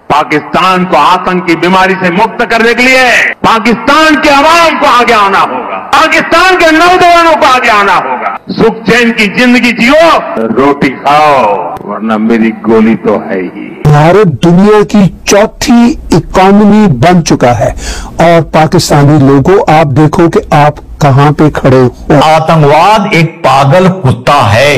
पाकिस्तान को आतंक की बीमारी से मुक्त करने के लिए पाकिस्तान के अवाम को आगे आना होगा, पाकिस्तान के नौजवानों को आगे आना होगा। सुख चैन की जिंदगी जियो, रोटी खाओ, वरना मेरी गोली तो है ही। भारत दुनिया की चौथी इकोनॉमी बन चुका है और पाकिस्तानी लोगों, आप देखो कि आप कहां पे खड़े हो। आतंकवाद एक पागल कुत्ता है,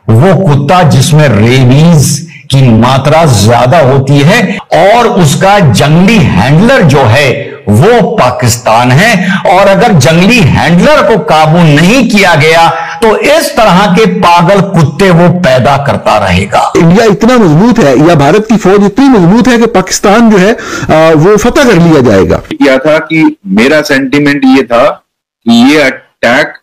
वो कुत्ता जिसमें रेबीज की मात्रा ज्यादा होती है और उसका जंगली हैंडलर जो है वो पाकिस्तान है। और अगर जंगली हैंडलर को काबू नहीं किया गया तो इस तरह के पागल कुत्ते वो पैदा करता रहेगा। इंडिया इतना मजबूत है या भारत की फौज इतनी मजबूत है कि पाकिस्तान जो है वो फतह कर लिया जाएगा। किया था कि मेरा सेंटीमेंट ये था कि ये अटैक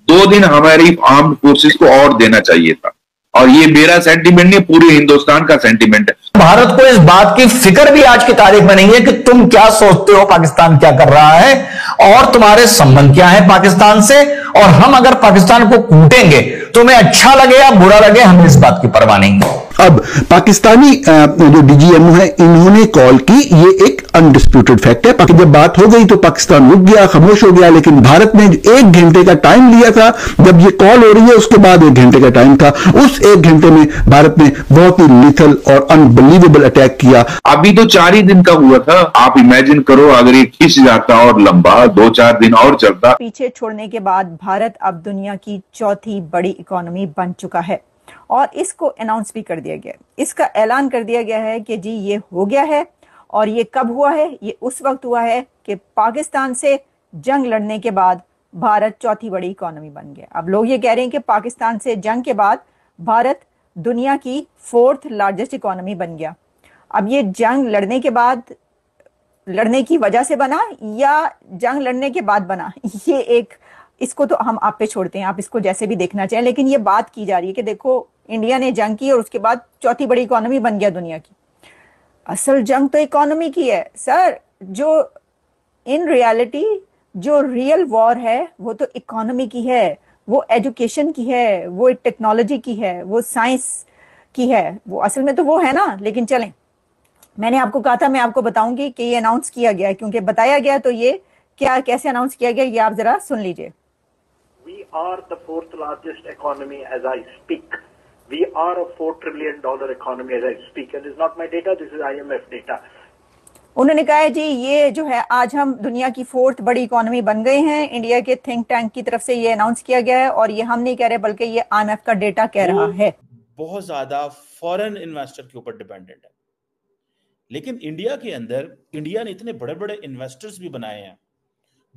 2 दिन हमारी आर्म्ड फोर्सेस को और देना चाहिए था, और ये मेरा सेंटीमेंट नहीं, पूरे हिंदुस्तान का सेंटीमेंट है। भारत को इस बात की फिक्र भी आज की तारीख में नहीं है कि तुम क्या सोचते हो पाकिस्तान क्या कर रहा है और तुम्हारे संबंध क्या है पाकिस्तान से, और हम अगर पाकिस्तान को कूटेंगे तुम्हें अच्छा लगे या बुरा लगे, हमें इस बात की परवाह नहीं है। अब पाकिस्तानी जो डीजीएमओ है इन्होंने कॉल की, ये एक अनडिस्प्यूटेड फैक्ट है। जब बात हो गई तो पाकिस्तान रुक गया, खामोश हो गया, लेकिन भारत ने 1 घंटे का टाइम लिया था। जब ये कॉल हो रही है उसके बाद 1 घंटे का टाइम था, उस 1 घंटे में भारत ने बहुत ही लिथल और अनबिलीवेबल अटैक किया। अभी तो 4 ही दिन का हुआ था, आप इमेजिन करो अगर ये खिंच जाता और लंबा 2-4 दिन और चलता। पीछे छोड़ने के बाद भारत अब दुनिया की चौथी बड़ी इकोनॉमी बन चुका है और इसको अनाउंस भी कर दिया गया, इसका ऐलान कर दिया गया है कि जी ये हो गया है। और ये कब हुआ है? ये उस वक्त हुआ है कि पाकिस्तान से जंग लड़ने के बाद भारत चौथी बड़ी इकोनॉमी बन गया। अब लोग ये कह रहे हैं कि पाकिस्तान से जंग के बाद भारत दुनिया की 4th लार्जेस्ट इकोनॉमी बन गया। अब ये जंग लड़ने के बाद, लड़ने की वजह से बना या जंग लड़ने के बाद बना, ये एक, इसको तो हम आप पे छोड़ते हैं, आप इसको जैसे भी देखना चाहें, लेकिन ये बात की जा रही है कि देखो इंडिया ने जंग की और उसके बाद चौथी बड़ी इकोनॉमी बन गया दुनिया की। असल जंग तो इकोनॉमी की है सर। जो इन रियलिटी जो रियल वॉर है वो तो इकोनॉमी की है, वो एजुकेशन की है, वो टेक्नोलॉजी की है, वो साइंस की है, वो असल में तो वो है ना। लेकिन चलें, मैंने आपको कहा था मैं आपको बताऊंगी कि ये अनाउंस किया गया है, क्योंकि बताया गया तो ये क्या कैसे अनाउंस किया गया ये आप जरा सुन लीजिए। We are the 4th largest economy as I speak. We are a $4 trillion economy as I speak. And this is not my data, this is IMF data. उन्होंने कहा है जी ये जो है आज हम दुनिया की 4th बड़ी इकोनॉमी बन गए हैं। इंडिया के थिंक टैंक की तरफ से ये अनाउंस किया गया है और ये हम नहीं कह रहे बल्कि ये IMF का डेटा कह रहा है। बहुत ज्यादा फॉरेन इन्वेस्टर के ऊपर डिपेंडेंट है, लेकिन इंडिया के अंदर इंडिया ने इतने बड़े बड़े इन्वेस्टर्स भी बनाए हैं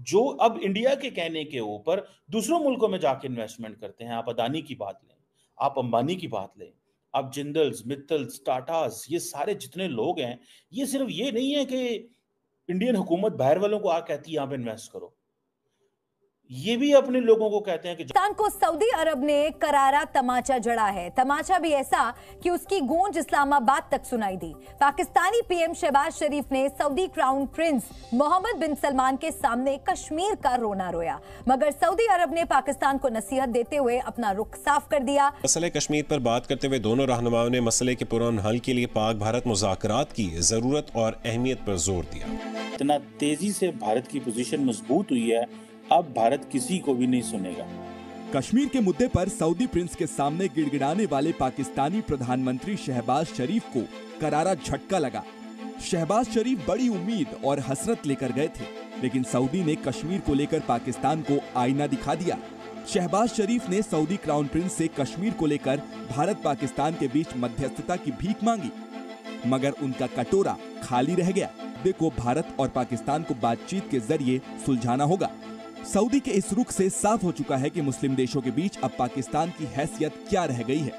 जो अब इंडिया के कहने के ऊपर दूसरों मुल्कों में जाके इन्वेस्टमेंट करते हैं। आप अदानी की बात लें, आप अंबानी की बात लें, आप जिंदल्स, मित्तल्स, टाटास, ये सारे जितने लोग हैं, ये सिर्फ ये नहीं है कि इंडियन हुकूमत बाहर वालों को आ कहती है यहाँ पे इन्वेस्ट करो, ये भी अपने लोगों को कहते हैं कि पाकिस्तान को सऊदी अरब ने करारा तमाचा जड़ा है। तमाचा भी ऐसा कि उसकी गूंज इस्लामाबाद तक सुनाई दी। पाकिस्तानी पीएम शहबाज शरीफ ने सऊदी क्राउन प्रिंस मोहम्मद बिन सलमान के सामने कश्मीर का रोना रोया, मगर सऊदी अरब ने पाकिस्तान को नसीहत देते हुए अपना रुख साफ कर दिया। मसले कश्मीर पर बात करते हुए दोनों रहनुमाओं ने मसले के पुरअमन हल के लिए पाक भारत मुज़ाकरात की जरूरत और अहमियत पर जोर दिया। इतना तेजी से भारत की पोजीशन मजबूत हुई है, अब भारत किसी को भी नहीं सुनेगा। कश्मीर के मुद्दे पर सऊदी प्रिंस के सामने गिड़गिड़ाने वाले पाकिस्तानी प्रधानमंत्री शहबाज शरीफ को करारा झटका लगा। शहबाज शरीफ बड़ी उम्मीद और हसरत लेकर गए थे, लेकिन सऊदी ने कश्मीर को लेकर पाकिस्तान को आईना दिखा दिया। शहबाज शरीफ ने सऊदी क्राउन प्रिंस से कश्मीर को लेकर भारत पाकिस्तान के बीच मध्यस्थता की भीख मांगी, मगर उनका कटोरा खाली रह गया। देखो, भारत और पाकिस्तान को बातचीत के जरिए सुलझाना होगा। सऊदी के इस रुख से साफ हो चुका है कि मुस्लिम देशों के बीच अब पाकिस्तान की हैसियत क्या रह गई है।